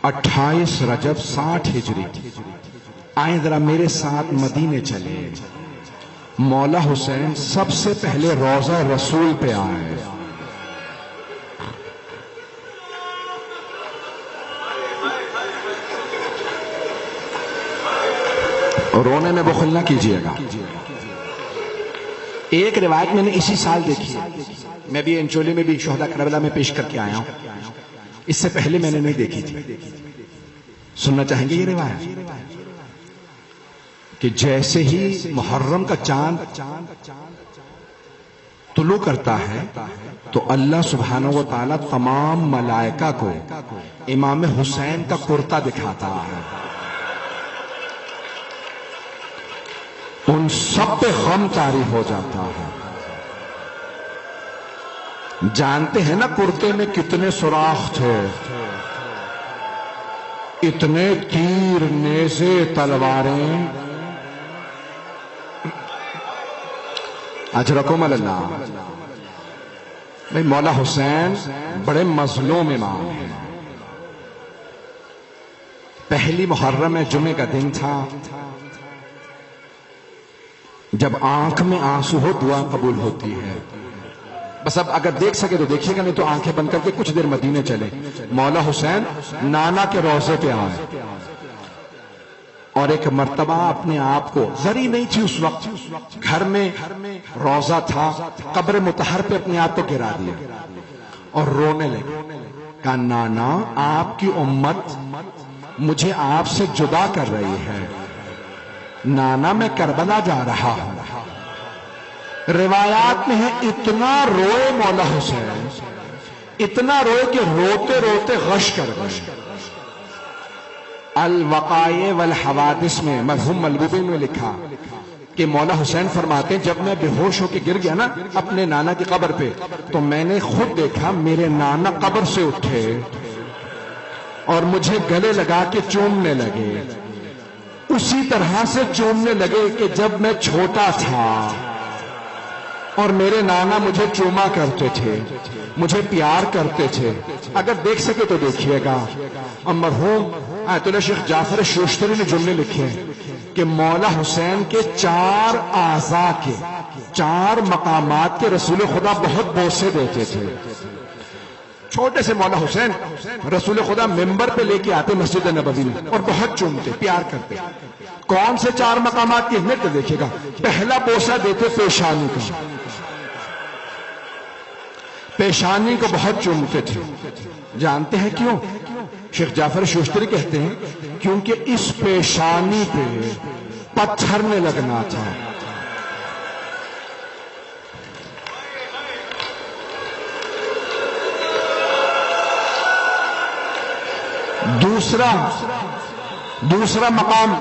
28 رجب 60 ہجری. آئیں ذرا میرے ساتھ مدینے چلے. مولا حسین سب سے پہلے روضہ رسول پہ آئے. رونے میں بخل نہ کیجیے گا. ایک روایت میں نے اسی سال دیکھی ہے. میں بھی انچولی میں بھی شہداء کربلا میں پیش کر کے آیا ہوں. اس سے پہلے میں نے نہیں دیکھی تھی. سننا چاہیں گے یہ روایت کہ جیسے ہی محرم کا چاند طلوع کرتا ہے تو اللہ سبحانہ و تعالی تمام ملائکہ کو امام حسین کا کرتا دکھاتا ہے. ان سب پہ غم طاری ہو جاتا ہے. جانتے ہیں نا کرتے میں کتنے سوراخ تھے, اتنے تیر نیزے تلواریں. اجرکم اللہ. بھئی مولا حسین بڑے مظلوم امام ہیں. پہلی محرم میں جمعے کا دن تھا. جب آنکھ میں آنسو ہو دعا قبول ہوتی ہے. بس اب اگر دیکھ سکے تو دیکھیے گا, نہیں تو آنکھیں بند کر کے کچھ دیر مدینے چلے. مولا حسین نانا کے روضے پہ آئے اور ایک مرتبہ اپنے آپ کو, زری نہیں تھی اس وقت, گھر میں روضہ تھا, قبر مطہر پہ اپنے آپ کو گرا دیا اور رونے لگے. کہا نانا آپ کی امت مجھے آپ سے جدا کر رہی ہے. نانا میں کربلا جا رہا ہوں. روایات میں ہے اتنا روئے مولا حسین, اتنا روئے کہ روتے روتے غش کر گئے. الوقائع والحوادث میں مرحوم ملبوبی میں لکھا کہ مولا حسین فرماتے ہیں جب میں بے ہوش ہو کے گر گیا نا اپنے نانا کی قبر پہ, تو میں نے خود دیکھا میرے نانا قبر سے اٹھے اور مجھے گلے لگا کے چومنے لگے. اسی طرح سے چومنے لگے کہ جب میں چھوٹا تھا اور میرے نانا مجھے چوما کرتے تھے, مجھے پیار کرتے تھے. اگر دیکھ سکے تو دیکھیے گا. اور مرحوم آیت اللہ شیخ جعفر شوشتری نے جملے لکھے کہ مولا حسین کے 4 اعضاء کے 4 مقامات کے رسول خدا بہت بوسے دیتے تھے. چھوٹے سے مولا حسین رسول خدا ممبر پہ لے کے آتے مسجد نبوی میں اور بہت چومتے, پیار کرتے. کون سے 4 مقامات کی اہمیت دیکھیے گا. پہلا بوسہ دیتے پیشانی کا, پیشانی کو بہت چومتے تھے. جانتے ہیں کیوں؟ شیخ جعفر شوشتری کہتے ہیں کیونکہ اس پیشانی پہ پتھر نے لگنا تھا. دوسرا مقام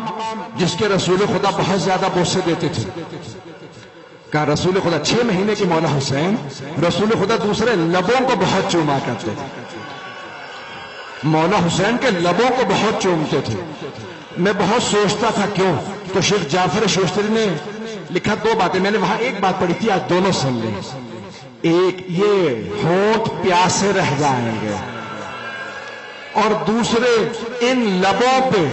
جس کے رسول خدا بہت زیادہ بوسے دیتے تھے, کہا رسول خدا 6 مہینے کے مولا حسین رسول خدا دوسرے لبوں کو بہت چوما کرتے تھے. مولا حسین کے لبوں کو بہت چومتے تھے. میں بہت سوچتا تھا کیوں, تو شیخ جعفر شوشتری نے لکھا 2 باتیں. میں نے وہاں ایک بات پڑھی تھی, آج دونوں سن لیں. ایک یہ ہونٹ پیاسے رہ جائیں گے, اور دوسرے ان لبوں پہ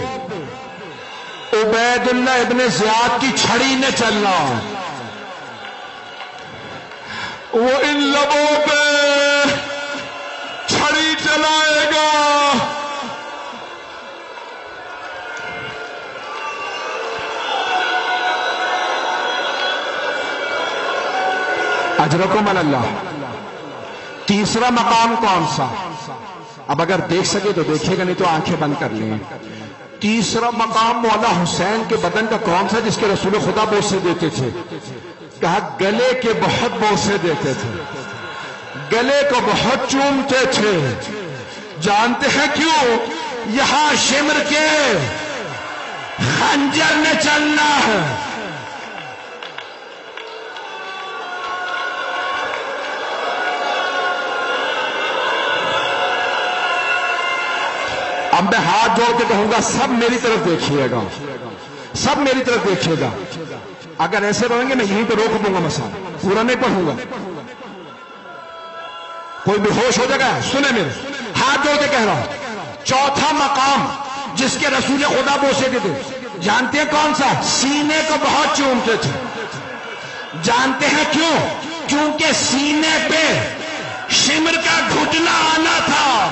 عبید اللہ ابن زیاد کی چھڑی نے چلنا. وہ ان لبوں پہ چھڑی چلائے گا. اجرکم اللہ. تیسرا مقام کون سا؟ اب اگر دیکھ سکے تو دیکھیے گا, نہیں تو آنکھیں بند کر لیں. تیسرا مقام مولا حسین کے بدن کا کون سا جس کے رسول خدا بوسے دیتے تھے؟ کہا گلے کے بہت بوسے دیتے تھے, گلے کو بہت چومتے تھے. جانتے ہیں کیوں؟ یہاں شمر کے خنجر نے چلنا ہے. اب میں ہاتھ جوڑ کے کہوں گا سب میری طرف دیکھیے گا, سب میری طرف دیکھیے گا. اگر ایسے رہیں گے میں یہیں پہ روک دوں گا مسئلہ, پورا نہیں پڑھوں گا. کوئی بے ہوش ہو جائے گا, سنیں میرے ہاتھ جوڑ کے کہہ رہا ہوں چوتھا مقام جس کے رسول خدا بوسے تھے جانتے ہیں کون سا؟ سینے کو بہت چومتے تھے. جانتے ہیں کیوں؟ کیونکہ سینے پہ شمر کا گھٹنا آنا تھا.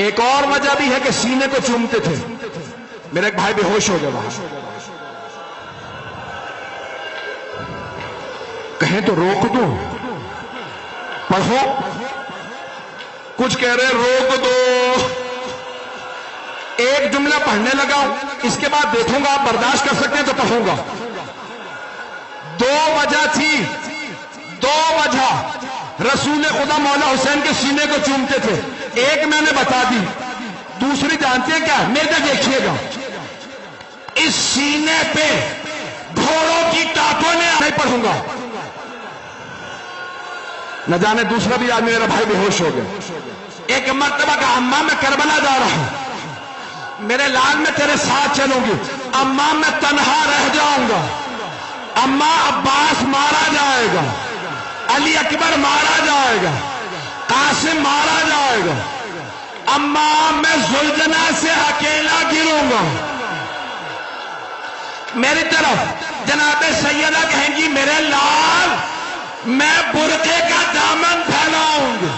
ایک اور وجہ بھی ہے کہ سینے کو چومتے تھے. میرا ایک بھائی بے ہوش ہو گیا وہاں. کہیں تو روک دو، پڑھو. کچھ کہہ رہے روک دو. ایک جملہ پڑھنے لگا، اس کے بعد دیکھوں گا آپ برداشت کر سکتے ہیں تو پڑھوں گا. دو وجہ تھی، دو وجہ رسول خدا مولا حسین کے سینے کو چومتے تھے. ایک میں نے بتا دی، دوسری جانتے ہیں کیا؟ میرے تک دیکھیے گا. اس سینے پہ گھوڑوں کی ٹانپوں نے نہیں پڑھوں گا. نہ جانے دوسرا بھی آدمی میرا بھائی بے ہوش ہو گیا. ایک مرتبہ کا اماں میں کربلا جا رہا ہوں، میرے لال میں تیرے ساتھ چلوں گی. اماں میں تنہا رہ جاؤں گا. اماں عباس مارا جائے گا، علی اکبر مارا جائے گا، قاسم مارا جائے گا. اماں میں زلجنا سے اکیلا گروں گا. میری طرف جناب سیدہ کہیں گی میرے لال میں برقعے کا دامن پھیلاؤں گا.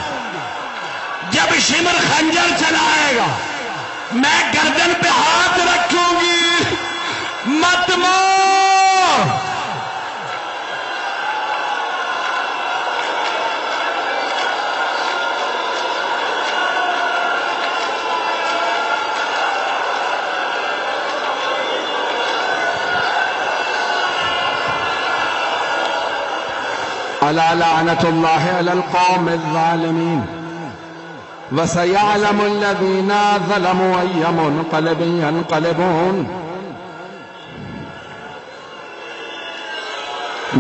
جب شمر خنجر چلائے گا میں گردن پہ ہاتھ رکھوں گی. مت مار. ألا لعنة الله على القوم الظالمين وسيعلم الذين ظلموا أي منقلب ينقلبون.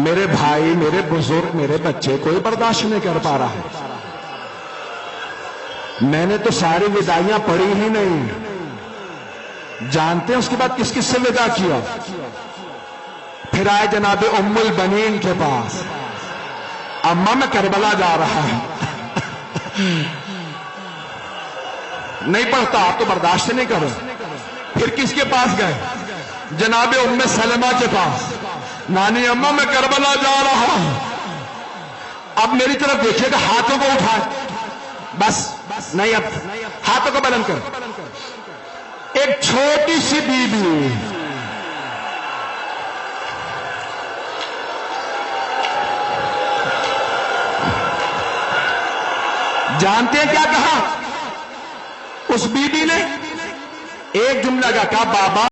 میرے بھائی، میرے بزرگ، میرے بچے کوئی برداشت نہیں کر پا رہا ہے. میں نے تو ساری وداعیاں پڑھی ہی نہیں. جانتے ہیں اس کے بعد کس کس سے وداع کیا؟ پھر آئے جناب ام البنین کے پاس. اماں میں کربلا جا رہا ہے. نہیں پڑھتا آپ تو برداشت نہیں کرو. پھر کس کے پاس گئے؟ جناب ام سلمہ کے پاس. نانی اماں میں کربلا جا رہا ہوں. اب میری طرف دیکھیے گا، ہاتھوں کو اٹھائے. بس نہیں، اب ہاتھوں کو بلند کر. ایک چھوٹی سی بی بی جانتے ہیں کیا کہا اس بی بی نے؟ ایک جملہ کا کہا بابا